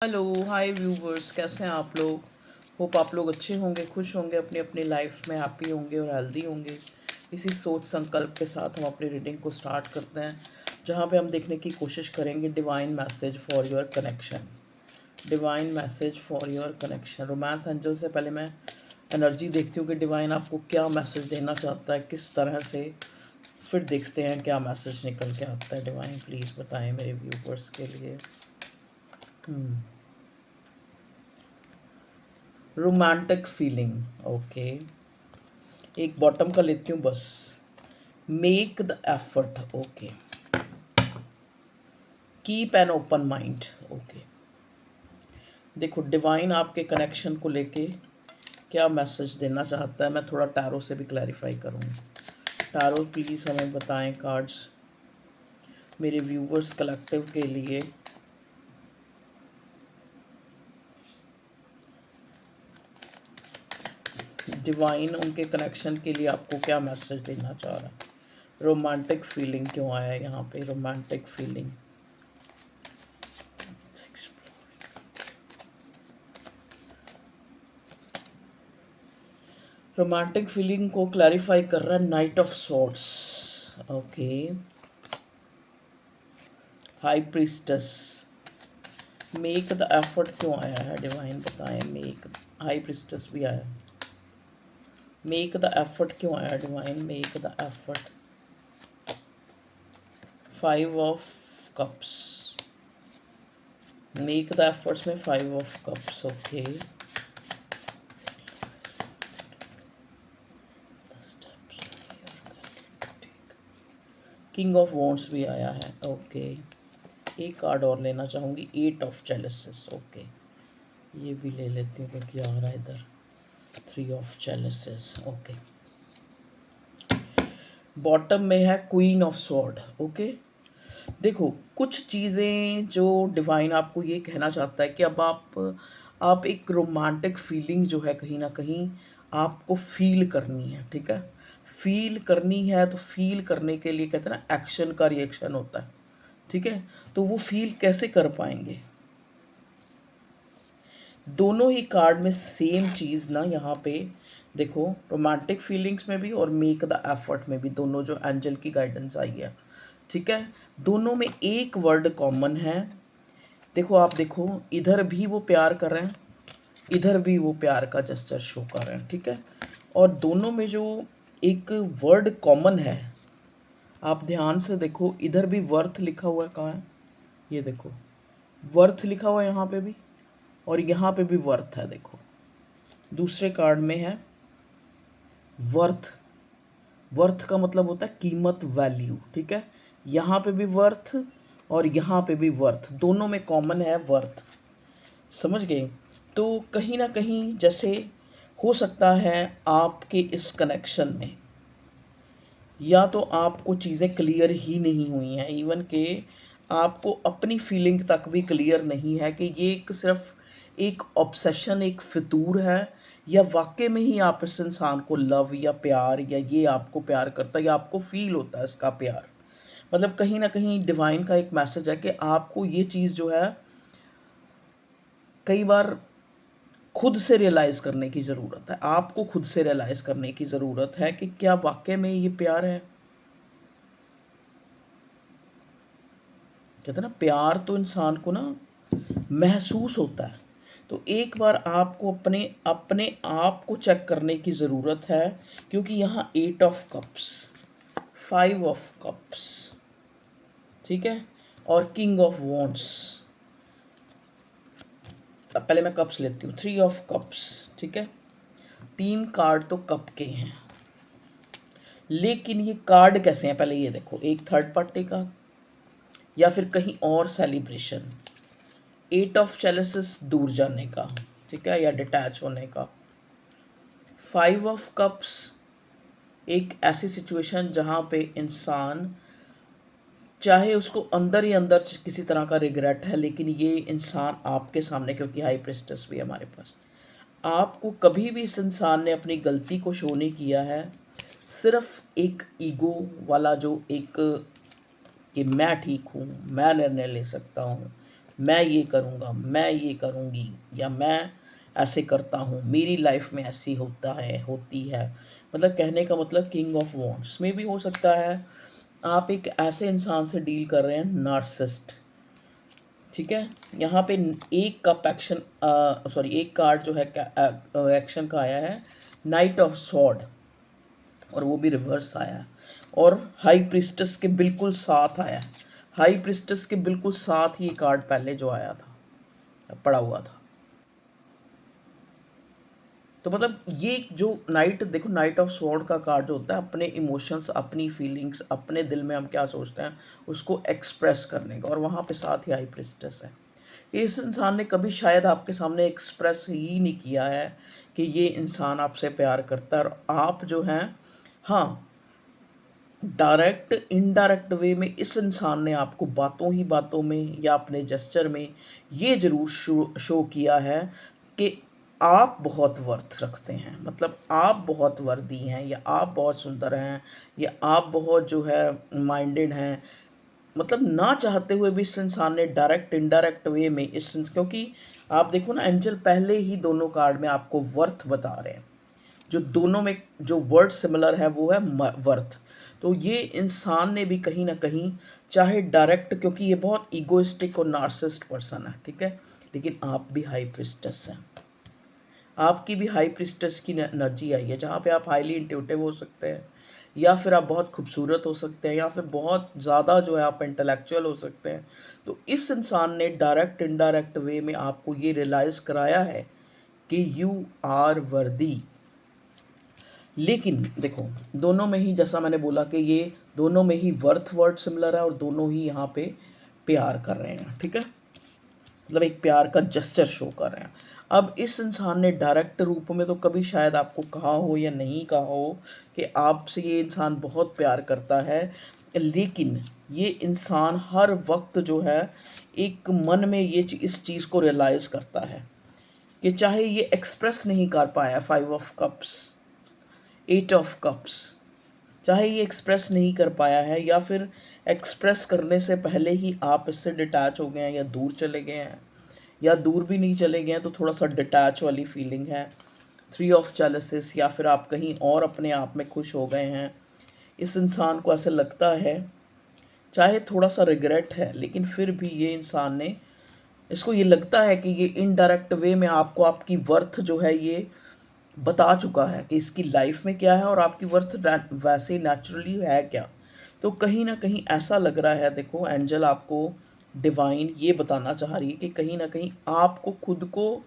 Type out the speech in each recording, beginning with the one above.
Hello hi viewers, कैसे हैं आप लोग। होप आप लोग अच्छे होंगे, खुश होंगे, अपनी अपनी लाइफ में हैप्पी होंगे और हेल्दी होंगे। इसी सोच संकल्प के साथ हम अपनी रीडिंग को स्टार्ट करते हैं, जहां पे हम देखने की कोशिश करेंगे divine message for your connection. Divine message for your connection. Romance angel से पहले मैं एनर्जी देखती हूँ कि डिवाइन आपको क्या मैसेज देना चाहता है, किस तरह से। फिर देखते हैं क्या मैसेज निकल के आता है। डिवाइन प्लीज़ बताएं मेरे व्यूवर्स के लिए। Romantic feeling, okay. एक बॉटम का लेती हूँ बस। Make the effort, okay. Keep an open mind, okay. देखो डिवाइन आपके कनेक्शन को लेके क्या मैसेज देना चाहता है। मैं थोड़ा टैरो से भी क्लैरिफाई करूँगी। टैरो प्लीज़ हमें बताएं कार्ड्स मेरे व्यूवर्स कलेक्टिव के लिए। डिवाइन उनके कनेक्शन के लिए आपको क्या मैसेज देना चाह रहा है। रोमांटिक फीलिंग क्यों आया है यहाँ पे। रोमांटिक फीलिंग, रोमांटिक फीलिंग को क्लैरिफाई कर रहा है night of swords, okay. High प्रीस्टस, make the effort क्यों आया है। डिवाइन बताएं। मेक, हाई प्रीस्टस भी आया। मेक द एफर्ट क्यों आया divine. Make the effort. Five of cups, make the efforts में five of cups, okay. King of wands भी आया है, ओके। एक कार्ड और लेना चाहूँगी, एट ऑफ जेलसिस, ओके। ये भी ले लेती हूँ क्योंकि आ रहा है इधर। Three of jealousies, okay. Bottom में है क्वीन ऑफ स्वॉर्ड, ओके। देखो कुछ चीज़ें जो डिवाइन आपको ये कहना चाहता है कि अब आप एक रोमांटिक फीलिंग जो है कहीं ना कहीं आपको फील करनी है, ठीक है। फील करनी है तो फील करने के लिए कहते हैं ना एक्शन का रिएक्शन होता है, ठीक है। तो वो फील कैसे कर पाएंगे। दोनों ही कार्ड में सेम चीज़ ना यहाँ पे देखो, रोमांटिक फीलिंग्स में भी और मेक द एफर्ट में भी, दोनों जो एंजल की गाइडेंस आई है, ठीक है। दोनों में एक वर्ड कॉमन है। देखो आप देखो, इधर भी वो प्यार कर रहे हैं, इधर भी वो प्यार का जेस्चर शो कर रहे हैं, ठीक है। और दोनों में जो एक वर्ड कॉमन है, आप ध्यान से देखो, इधर भी वर्थ लिखा हुआ है। कहाँ है ये देखो, वर्थ लिखा हुआ है यहाँ पे भी, और यहाँ पे भी वर्थ है। देखो दूसरे कार्ड में है वर्थ। वर्थ का मतलब होता है कीमत, वैल्यू, ठीक है। यहाँ पे भी वर्थ और यहाँ पे भी वर्थ, दोनों में कॉमन है वर्थ। समझ गए। तो कहीं ना कहीं जैसे हो सकता है आपके इस कनेक्शन में या तो आपको चीज़ें क्लियर ही नहीं हुई हैं, इवन के आपको अपनी फीलिंग तक भी क्लियर नहीं है कि ये एक सिर्फ एक ऑब्सेशन, एक फितूर है, या वाकई में ही आप इस इंसान को लव या प्यार, या ये आपको प्यार करता है या आपको फील होता है इसका प्यार। मतलब कहीं ना कहीं डिवाइन का एक मैसेज है कि आपको ये चीज़ जो है कई बार खुद से रियलाइज़ करने की ज़रूरत है। आपको खुद से रियलाइज़ करने की ज़रूरत है कि क्या वाकई में ये प्यार है। कहते हैं ना प्यार तो इंसान को ना महसूस होता है। तो एक बार आपको अपने अपने आप को चेक करने की ज़रूरत है, क्योंकि यहाँ eight of cups, five of cups, ठीक है, और किंग ऑफ वॉन्ड्स। अब पहले मैं कप्स लेती हूँ, थ्री ऑफ कप्स, ठीक है। तीन कार्ड तो कप के हैं, लेकिन ये कार्ड कैसे हैं पहले ये देखो। एक थर्ड पार्टी का या फिर कहीं और सेलिब्रेशन। एट ऑफ चैलिसेस दूर जाने का, ठीक है, या डिटैच होने का। फाइव ऑफ कप्स एक ऐसी सिचुएशन जहाँ पे इंसान चाहे उसको अंदर ही अंदर किसी तरह का रिग्रेट है, लेकिन ये इंसान आपके सामने, क्योंकि हाई प्रेस्टस भी है हमारे पास, आपको कभी भी इस इंसान ने अपनी गलती को शो नहीं किया है। सिर्फ एक ईगो वाला जो एक कि मैं ठीक हूँ, मैं निर्णय ले सकता हूँ, मैं ये करूँगा, मैं ये करूँगी, या मैं ऐसे करता हूँ, मेरी लाइफ में ऐसी होता है, होती है। मतलब कहने का मतलब किंग ऑफ वॉन्ड्स में भी हो सकता है आप एक ऐसे इंसान से डील कर रहे हैं नार्सिसिस्ट, ठीक है। यहाँ पे एक का एक्शन, सॉरी, एक कार्ड जो है एक्शन का आया है नाइट ऑफ सॉर्ड, और वो भी रिवर्स आया है, और हाई प्रिस्टेस के बिल्कुल साथ आया है। हाई प्रिस्टेस के बिल्कुल साथ ये कार्ड पहले जो आया था, पड़ा हुआ था। तो मतलब ये जो नाइट, देखो नाइट ऑफ स्वॉर्ड का कार्ड जो होता है अपने इमोशंस, अपनी फीलिंग्स, अपने दिल में हम क्या सोचते हैं उसको एक्सप्रेस करने का, और वहाँ पे साथ ही हाई प्रिस्टेस है। इस इंसान ने कभी शायद आपके सामने एक्सप्रेस ही नहीं किया है कि ये इंसान आपसे प्यार करता है, और आप जो हैं, हाँ, डायरेक्ट इनडायरेक्ट वे में इस इंसान ने आपको बातों ही बातों में या अपने जेस्चर में ये ज़रूर शो किया है कि आप बहुत वर्थ रखते हैं, मतलब आप बहुत वर्दी हैं, या आप बहुत सुंदर हैं, या आप बहुत जो है माइंडेड हैं। मतलब ना चाहते हुए भी इस इंसान ने डायरेक्ट इनडायरेक्ट वे में क्योंकि आप देखो ना, एंजल पहले ही दोनों कार्ड में आपको वर्थ बता रहे हैं। जो दोनों में जो वर्ड सिमिलर है वो है वर्थ। तो ये इंसान ने भी कहीं ना कहीं, चाहे डायरेक्ट, क्योंकि ये बहुत ईगोइस्टिक और नार्सिसिस्ट पर्सन है, ठीक है, लेकिन आप भी हाई प्रिस्टेस हैं। आपकी भी हाई प्रिस्टेस की एनर्जी आई है, जहाँ पे आप हाईली इंट्यूटिव हो सकते हैं, या फिर आप बहुत खूबसूरत हो सकते हैं, या फिर बहुत ज़्यादा जो है आप इंटेलेक्चुअल हो सकते हैं। तो इस इंसान ने डायरेक्ट इनडायरेक्ट वे में आपको ये रियलाइज़ कराया है कि यू आर वर्दी। लेकिन देखो, दोनों में ही जैसा मैंने बोला कि ये दोनों में ही वर्थ वर्ड सिमिलर है, और दोनों ही यहाँ पे प्यार कर रहे हैं, ठीक है, मतलब एक प्यार का जेस्चर शो कर रहे हैं। अब इस इंसान ने डायरेक्ट रूप में तो कभी शायद आपको कहा हो या नहीं कहा हो कि आपसे ये इंसान बहुत प्यार करता है, लेकिन ये इंसान हर वक्त जो है एक मन में इस चीज़ को रियलाइज़ करता है कि चाहे ये एक्सप्रेस नहीं कर पाया, 5 ऑफ कप्स, 8 ऑफ कप्स, चाहे ये एक्सप्रेस नहीं कर पाया है, या फिर एक्सप्रेस करने से पहले ही आप इससे डिटैच हो गए हैं, या दूर चले गए हैं, या दूर भी नहीं चले गए हैं तो थोड़ा सा डिटैच वाली फीलिंग है, 3 ऑफ जेलसिस, या फिर आप कहीं और अपने आप में खुश हो गए हैं। इस इंसान को ऐसे लगता है, चाहे थोड़ा सा रिग्रेट है, लेकिन फिर भी ये इंसान ने, इसको ये लगता है कि ये इनडायरेक्ट वे में आपको आपकी वर्थ जो है ये बता चुका है कि इसकी लाइफ में क्या है, और आपकी वर्थ वैसे नेचुरली है क्या। तो कहीं ना कहीं ऐसा लग रहा है, देखो एंजल आपको, डिवाइन ये बताना चाह रही है कि कहीं ना कहीं आपको खुद को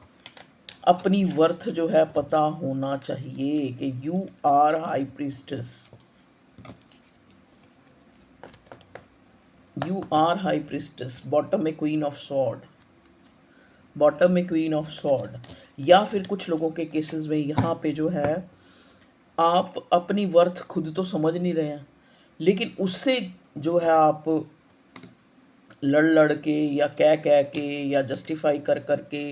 अपनी वर्थ जो है पता होना चाहिए कि you are high priestess, you are high priestess. Bottom में क्वीन ऑफ सॉर्ड, बॉटम में क्वीन ऑफ सॉर्ड, या फिर कुछ लोगों के केसेस में यहाँ पे जो है आप अपनी वर्थ खुद तो समझ नहीं रहे हैं, लेकिन उससे जो है आप लड़ लड़ के, या कह के, या जस्टिफाई कर कर के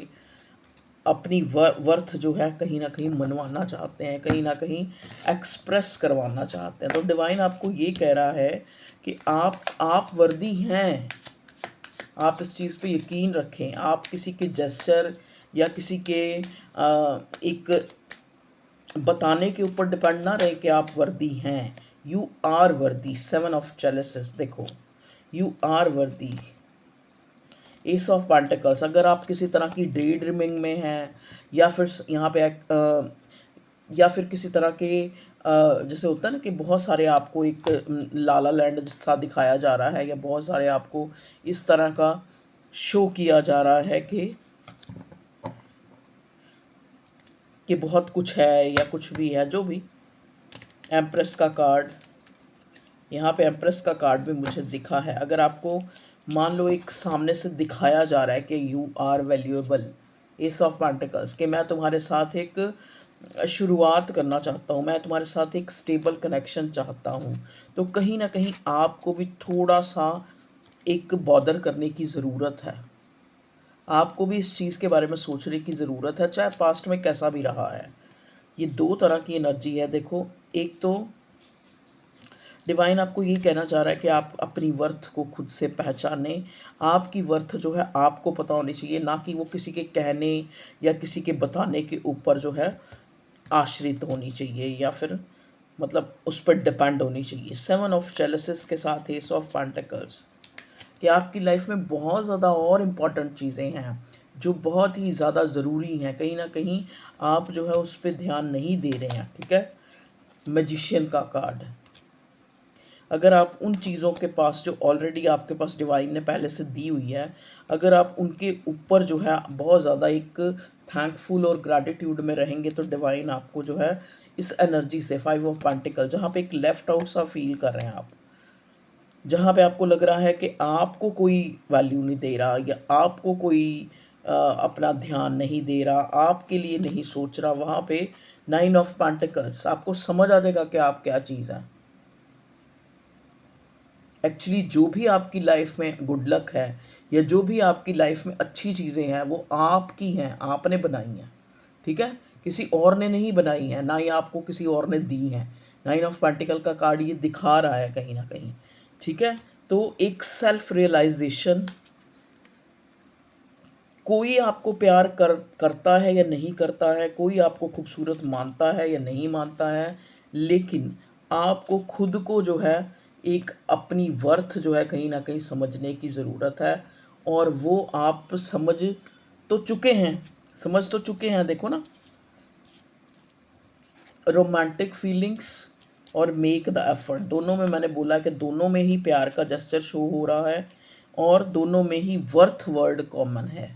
अपनी वर्थ जो है कहीं ना कहीं मनवाना चाहते हैं, कहीं ना कहीं एक्सप्रेस करवाना चाहते हैं। तो डिवाइन आपको ये कह रहा है कि आप वर्दी हैं, आप इस चीज़ पे यकीन रखें। आप किसी के जेस्चर या किसी के एक बताने के ऊपर डिपेंड ना रहे कि आप वर्दी हैं। यू आर वर्दी। 7 ऑफ जेलसिस, देखो you are worthy. Ace of pentacles, अगर आप किसी तरह की डे ड्रीमिंग में हैं, या फिर यहाँ पे या फिर किसी तरह के जैसे होता है ना कि बहुत सारे आपको एक लाला लैंड सा दिखाया जा रहा है, या बहुत सारे आपको इस तरह का शो किया जा रहा है कि बहुत कुछ है, या कुछ भी है, जो भी। एम्प्रेस का कार्ड, यहाँ पे एम्प्रेस का कार्ड भी मुझे दिखा है। अगर आपको मान लो एक सामने से दिखाया जा रहा है कि you are valuable, ace of pentacles, कि मैं तुम्हारे साथ एक शुरुआत करना चाहता हूँ, मैं तुम्हारे साथ एक स्टेबल कनेक्शन चाहता हूँ, तो कहीं ना कहीं आपको भी थोड़ा सा एक बॉदर करने की ज़रूरत है। आपको भी इस चीज़ के बारे में सोचने की ज़रूरत है, चाहे पास्ट में कैसा भी रहा है। ये दो तरह की एनर्जी है। देखो, एक तो डिवाइन आपको ये कहना चाह रहा है कि आप अपनी वर्थ को खुद से पहचानें। आपकी वर्थ जो है आपको पता होनी चाहिए, ना कि वो किसी के कहने या किसी के बताने के ऊपर जो है आश्रित होनी चाहिए, या फिर मतलब उस पर डिपेंड होनी चाहिए। 7 ऑफ चेलिसेस के साथ एस ऑफ पेंटिकल्स, कि आपकी लाइफ में बहुत ज़्यादा और इम्पॉर्टेंट चीज़ें हैं जो बहुत ही ज़्यादा ज़रूरी हैं, कहीं ना कहीं आप जो है उस पर ध्यान नहीं दे रहे हैं। ठीक है, मैजिशियन का कार्ड, अगर आप उन चीज़ों के पास जो ऑलरेडी आपके पास डिवाइन ने पहले से दी हुई है, अगर आप उनके ऊपर जो है बहुत ज़्यादा एक थैंकफुल और ग्रैटिट्यूड में रहेंगे, तो डिवाइन आपको जो है इस एनर्जी से 5 ऑफ पेंटिकल, जहाँ पे एक लेफ्ट आउट सा फील कर रहे हैं आप, जहाँ पे आपको लग रहा है कि आपको कोई वैल्यू नहीं दे रहा, या आपको कोई अपना ध्यान नहीं दे रहा, आपके लिए नहीं सोच रहा, वहाँ पे 9 ऑफ पेंटिकल्स, आपको समझ आ जाएगा कि आप क्या चीज़ है। एक्चुअली जो भी आपकी लाइफ में गुड लक है, या जो भी आपकी लाइफ में अच्छी चीज़ें हैं, वो आपकी हैं, आपने बनाई हैं। ठीक है, किसी और ने नहीं बनाई है, ना ही आपको किसी और ने दी हैं। 9 ऑफ पेंटिकल का कार्ड ये दिखा रहा है कहीं ना कहीं। ठीक है, तो एक सेल्फ रियलाइजेशन, कोई आपको प्यार करता है या नहीं करता है, कोई आपको खूबसूरत मानता है या नहीं मानता है, लेकिन आपको खुद को जो है एक अपनी वर्थ जो है कहीं ना कहीं समझने की ज़रूरत है। और वो आप समझ तो चुके हैं। देखो ना, रोमांटिक फीलिंग्स और मेक द एफर्ट, दोनों में मैंने बोला कि दोनों में ही प्यार का जेस्चर शो हो रहा है, और दोनों में ही वर्थ वर्ड कॉमन है।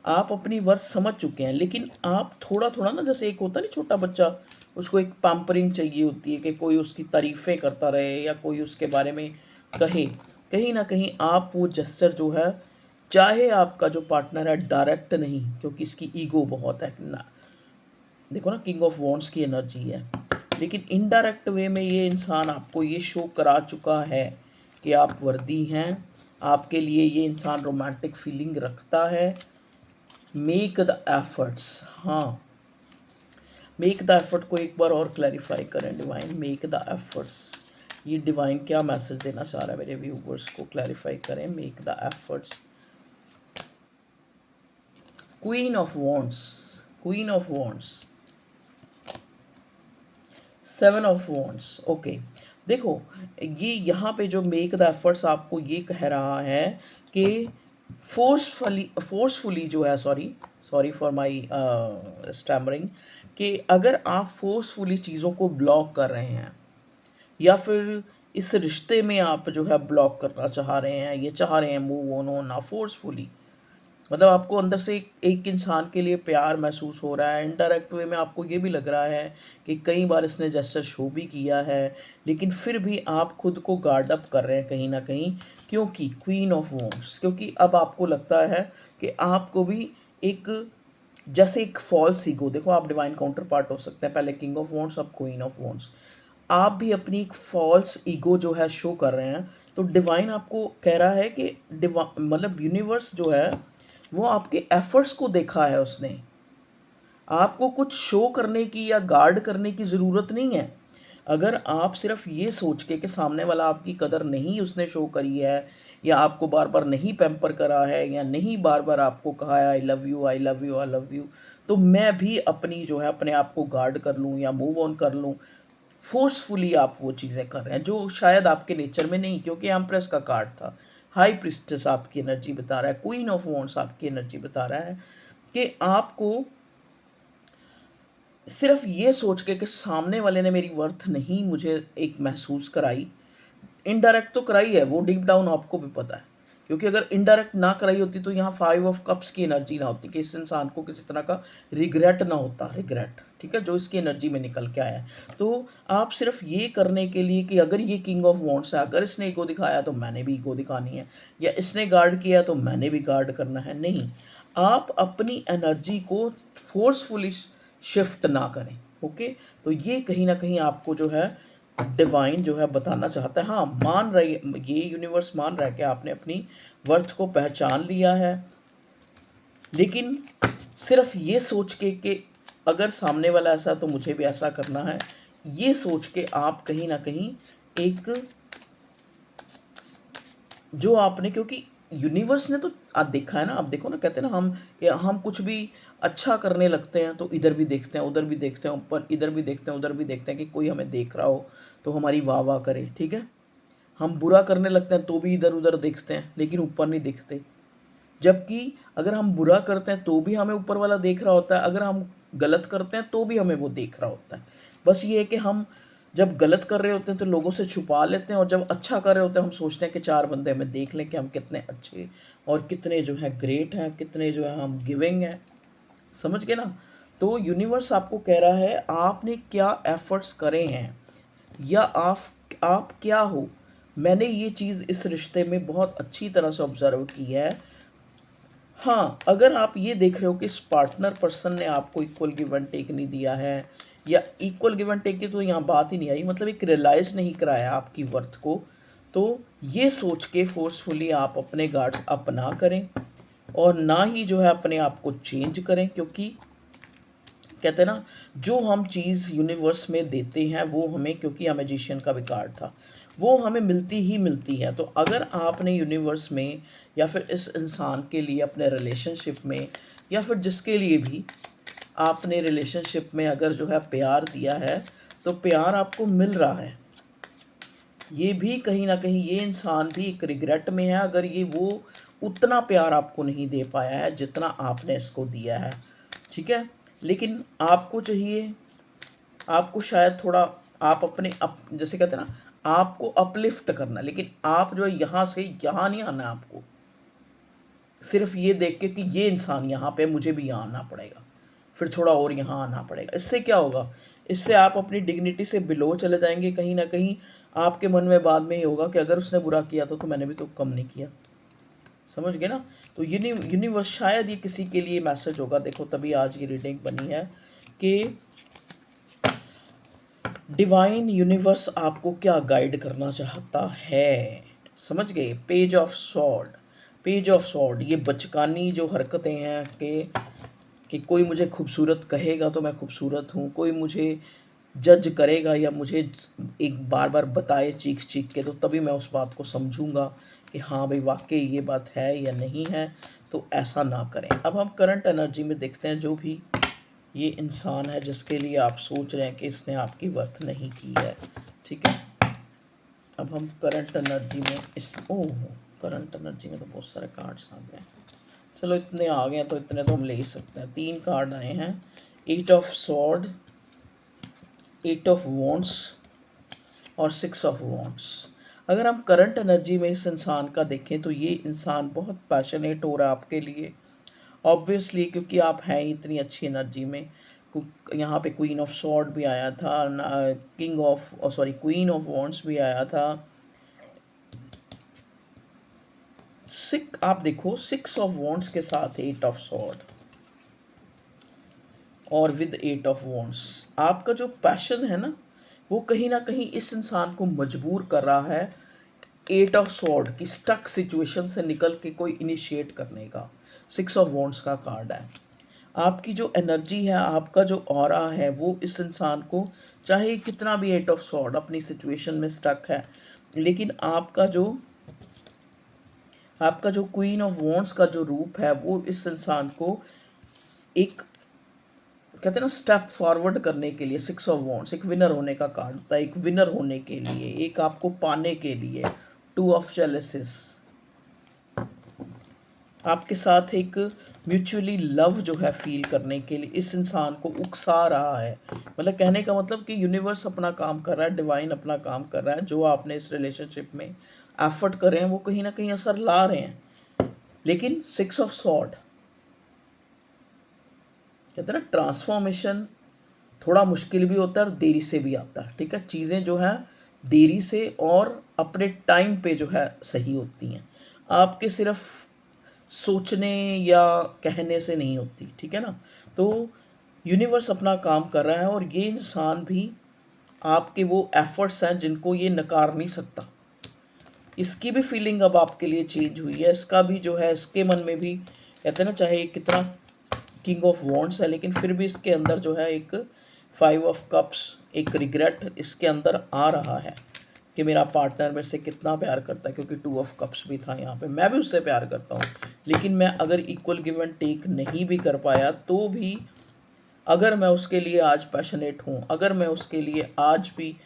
आप अपनी वर्थ समझ चुके हैं, लेकिन आप थोड़ा थोड़ा ना, जैसे एक होता नहीं छोटा बच्चा, उसको एक पैम्परिंग चाहिए होती है कि कोई उसकी तारीफ़ें करता रहे या कोई उसके बारे में कहे। कहीं ना कहीं आप वो जेस्चर जो है, चाहे आपका जो पार्टनर है डायरेक्ट नहीं, क्योंकि इसकी ईगो बहुत है ना, देखो ना किंग ऑफ वॉन्ड्स की एनर्जी है, लेकिन इनडायरेक्ट वे में ये इंसान आपको ये शो करा चुका है कि आप वर्दी हैं, आपके लिए ये इंसान रोमांटिक फीलिंग रखता है। मेक द एफर्ट्स, हाँ, मेक द एफर्ट को एक बार और क्लैरिफाई करें डिवाइन, मेक द एफर्ट्स, ये डिवाइन क्या मैसेज देना चाह रहा है मेरे व्यूवर्स को, क्लैरिफाई करें। Make the efforts, queen of wands, queen of wands, 7 of wands. Okay, देखो, ये यहाँ पे जो मेक द एफर्ट्स आपको ये कह रहा है कि फोर्सफुली जो है, sorry sorry for my stammering, कि अगर आप फोर्सफुली चीज़ों को ब्लॉक कर रहे हैं, या फिर इस रिश्ते में आप जो है ब्लॉक करना चाह रहे हैं, ये चाह रहे हैं मूव ऑन होना फोर्सफुली, मतलब आपको अंदर से एक इंसान के लिए प्यार महसूस हो रहा है, इनडायरेक्ट वे में आपको ये भी लग रहा है कि कई बार इसने जेस्चर शो भी किया है, लेकिन फिर भी आप खुद को गार्ड अप कर रहे हैं कहीं ना कहीं, क्योंकि क्वीन ऑफ वॉन्ड्स, क्योंकि अब आपको लगता है कि आपको भी एक, जैसे एक फॉल्स ईगो, देखो आप डिवाइन काउंटर पार्ट हो सकते हैं, पहले किंग ऑफ वॉन्ड्स, अब क्वीन ऑफ वॉन्ड्स, आप भी अपनी एक फॉल्स ईगो जो है शो कर रहे हैं। तो डिवाइन आपको कह रहा है कि मतलब यूनिवर्स जो है वो आपके एफर्ट्स को देखा है उसने, आपको कुछ शो करने की या गार्ड करने की ज़रूरत नहीं है। अगर आप सिर्फ ये सोच के कि सामने वाला आपकी कदर नहीं उसने शो करी है, या आपको बार बार नहीं पैम्पर करा है, या नहीं बार बार आपको कहा है I love you I love you I love you, तो मैं भी अपनी जो है अपने आप को गार्ड कर लूँ या मूव ऑन कर लूँ, फोर्सफुली आप वो चीज़ें कर रहे हैं जो शायद आपके नेचर में नहीं, क्योंकि एम्प्रेस का कार्ड था, हाई प्रिस्टेस आपकी एनर्जी बता रहा है, क्वीन ऑफ वॉन्ड्स आपकी एनर्जी बता रहा है कि आपको सिर्फ ये सोच के कि सामने वाले ने मेरी वर्थ नहीं मुझे एक महसूस कराई, इनडायरेक्ट तो कराई है, वो डीप डाउन आपको भी पता है, क्योंकि अगर इनडायरेक्ट ना कराई होती तो यहाँ 5 ऑफ कप्स की एनर्जी ना होती, कि इस इंसान को किसी तरह का रिग्रेट ना होता, रिग्रेट, ठीक है, जो इसकी एनर्जी में निकल के आया है। तो आप सिर्फ ये करने के लिए कि अगर ये किंग ऑफ वॉन्ड्स है, अगर इसने ईगो दिखाया तो मैंने भी ईगो दिखानी है, या इसने गार्ड किया तो मैंने भी गार्ड करना है, नहीं, आप अपनी एनर्जी को फोर्सफुली शिफ्ट ना करें। ओके, तो ये कहीं ना कहीं आपको जो है डिवाइन जो है बताना चाहता है, हाँ, मान रही, ये यूनिवर्स मान रहा है कि आपने अपनी वर्थ को पहचान लिया है, लेकिन सिर्फ ये सोच के कि अगर सामने वाला ऐसा तो मुझे भी ऐसा करना है, ये सोच के आप कहीं ना कहीं एक जो आपने, क्योंकि यूनिवर्स ने तो आज देखा है ना, आप देखो ना, कहते हैं ना, हम कुछ भी अच्छा करने लगते हैं तो इधर भी देखते हैं, उधर भी देखते हैं, ऊपर इधर भी देखते हैं, उधर भी देखते हैं कि कोई हमें देख रहा हो तो हमारी वाह वाह करे, ठीक है। हम बुरा करने लगते हैं तो भी इधर उधर देखते हैं लेकिन ऊपर नहीं देखते। जबकि अगर हम बुरा करते हैं तो भी हमें ऊपर वाला देख रहा होता है, अगर हम गलत करते हैं तो भी हमें वो देख रहा होता है। बस ये है कि हम जब गलत कर रहे होते हैं तो लोगों से छुपा लेते हैं, और जब अच्छा कर रहे होते हैं हम सोचते हैं कि चार बंदे हमें देख लें कि हम कितने अच्छे और कितने जो है ग्रेट हैं, कितने जो है हम गिविंग हैं। समझ गए ना। तो यूनिवर्स आपको कह रहा है आपने क्या एफर्ट्स करे हैं, या आप क्या हो। मैंने ये चीज़ इस रिश्ते में बहुत अच्छी तरह से ऑब्जर्व की है। हाँ, अगर आप ये देख रहे हो कि इस पार्टनर पर्सन ने आपको इक्वल गिव एंड टेक नहीं दिया है, या इक्वल गिव एंड टेक की तो यहाँ बात ही नहीं आई, मतलब एक रियलाइज़ नहीं कराया आपकी वर्थ को, तो ये सोच के फोर्सफुली आप अपने गार्ड्स अप ना करें, और ना ही जो है अपने आप को चेंज करें। क्योंकि कहते हैं ना, जो हम चीज़ यूनिवर्स में देते हैं वो हमें, क्योंकि यह मैजिशियन का भी कार्ड था, वो हमें मिलती ही मिलती है। तो अगर आपने यूनिवर्स में या फिर इस इंसान के लिए अपने रिलेशनशिप में, या फिर जिसके लिए भी आपने रिलेशनशिप में अगर जो है प्यार दिया है, तो प्यार आपको मिल रहा है। ये भी कहीं ना कहीं ये इंसान भी एक रिग्रेट में है अगर ये वो उतना प्यार आपको नहीं दे पाया है जितना आपने इसको दिया है, ठीक है। लेकिन आपको चाहिए, आपको शायद थोड़ा, आप अपने जैसे कहते हैं ना, आपको अपलिफ्ट करना, लेकिन आप जो है यहाँ से यहाँ नहीं आना है आपको, सिर्फ ये देख के कि ये इंसान यहाँ पे, मुझे भी यहाँ आना पड़ेगा, फिर थोड़ा और यहाँ आना पड़ेगा। इससे क्या होगा, इससे आप अपनी डिग्निटी से बिलो चले जाएंगे। कहीं ना कहीं आपके मन में बाद में ये होगा कि अगर उसने बुरा किया तो मैंने भी तो कम नहीं किया। समझ गए ना। तो यूनिवर्स शायद ये किसी के लिए मैसेज होगा, देखो तभी आज ये रीडिंग बनी है कि डिवाइन यूनिवर्स आपको क्या गाइड करना चाहता है। समझ गए। Page of sword, page of sword, ये बचकानी जो हरकतें हैं कि कोई मुझे खूबसूरत कहेगा तो मैं खूबसूरत हूँ, कोई मुझे जज करेगा या मुझे एक बार बार बताए चीख चीख के, तो तभी मैं उस बात को समझूंगा कि हाँ भाई वाकई ये बात है या नहीं है। तो ऐसा ना करें। अब हम करंट एनर्जी में देखते हैं, जो भी ये इंसान है जिसके लिए आप सोच रहे हैं कि इसने आपकी वर्थ नहीं की है, ठीक है। अब हम करंट एनर्जी में करंट एनर्जी में तो बहुत सारे कार्ड्स आ गए। चलो इतने आ गए हैं तो इतने तो हम ले ही सकते हैं। 3 कार्ड आए हैं, 8 ऑफ सॉर्ड, 8 ऑफ वॉन्ड्स और 6 ऑफ वॉन्ड्स। अगर हम करंट एनर्जी में इस इंसान का देखें तो ये इंसान बहुत पैशनेट हो रहा है आपके लिए, ऑब्वियसली, क्योंकि आप हैं इतनी अच्छी एनर्जी में। यहाँ पे क्वीन ऑफ सॉर्ड भी आया था, king of sorry queen of wands भी आया था। आप देखो 6 ऑफ वॉन्ड्स के साथ 8 ऑफ सॉर्ड और विद 8 ऑफ वॉन्ड्स, आपका जो पैशन है ना, वो कहीं ना कहीं इस इंसान को मजबूर कर रहा है 8 ऑफ सॉर्ड की स्टक सिचुएशन से निकल के कोई इनिशिएट करने का। 6 ऑफ वॉन्ड्स का कार्ड है। आपकी जो एनर्जी है, आपका जो ऑरा है, वो इस इंसान को, चाहे कितना भी 8 ऑफ सॉर्ड अपनी सिचुएशन में स्टक है, लेकिन आपका जो क्वीन ऑफ वॉन्ड्स का जो रूप है वो इस इंसान को एक, कहते हैं ना, स्टेप फॉरवर्ड करने के लिए। 6 ऑफ वॉन्ड्स एक विनर होने का कार्ड होता है, एक विनर होने के लिए, एक आपको पाने के लिए। 2 ऑफ जेलेसिस, आपके साथ एक म्यूचुअली लव जो है फील करने के लिए इस इंसान को उकसा रहा है। मतलब कहने का मतलब कि यूनिवर्स अपना काम कर रहा है, डिवाइन अपना काम कर रहा है, जो आपने इस रिलेशनशिप में एफर्ट कर रहे हैं वो कहीं ना कहीं असर ला रहे हैं। लेकिन 6 ऑफ सॉर्ड, कहते हैं ना, ट्रांसफॉर्मेशन थोड़ा मुश्किल भी होता है और देरी से भी आता है, ठीक है। चीज़ें जो है देरी से और अपने टाइम पे जो है सही होती हैं, आपके सिर्फ सोचने या कहने से नहीं होती, ठीक है ना। तो यूनिवर्स अपना काम कर रहा है और ये इंसान भी आपके वो एफर्ट्स हैं जिनको ये नकार नहीं सकता। इसकी भी फीलिंग अब आपके लिए चेंज हुई है, इसका भी जो है, इसके मन में भी, कहते हैं ना, चाहे कितना किंग ऑफ वॉन्ड्स है लेकिन फिर भी इसके अंदर जो है एक 5 ऑफ कप्स, एक रिग्रेट इसके अंदर आ रहा है, कि मेरा पार्टनर मेरे से कितना प्यार करता है, क्योंकि 2 ऑफ कप्स भी था यहाँ पे, मैं भी उससे प्यार करता हूँ। लेकिन मैं अगर इक्वल गिव एंड टेक नहीं भी कर पाया तो भी, अगर मैं उसके लिए आज पैशनेट हूँ, अगर मैं उसके लिए आज भी,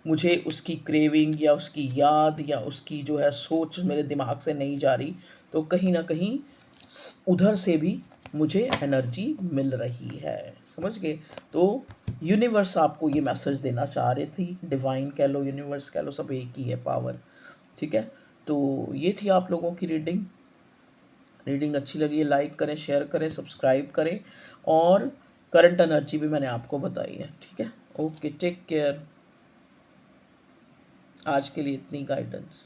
मुझे उसकी क्रेविंग या उसकी याद या उसकी जो है सोच मेरे दिमाग से नहीं जा रही, तो कहीं ना कहीं उधर से भी मुझे एनर्जी मिल रही है। समझ गए? तो यूनिवर्स आपको ये मैसेज देना चाह रही थी, डिवाइन कह लो, यूनिवर्स कह लो, सब एक ही है पावर। ठीक है? तो ये थी आप लोगों की रीडिंग। रीडिंग अच्छी लगी है लाइक करें, शेयर करें, सब्सक्राइब करें, और करंट एनर्जी भी मैंने आपको बताई है। ठीक है? Okay, take care. आज के लिए इतनी गाइडेंस।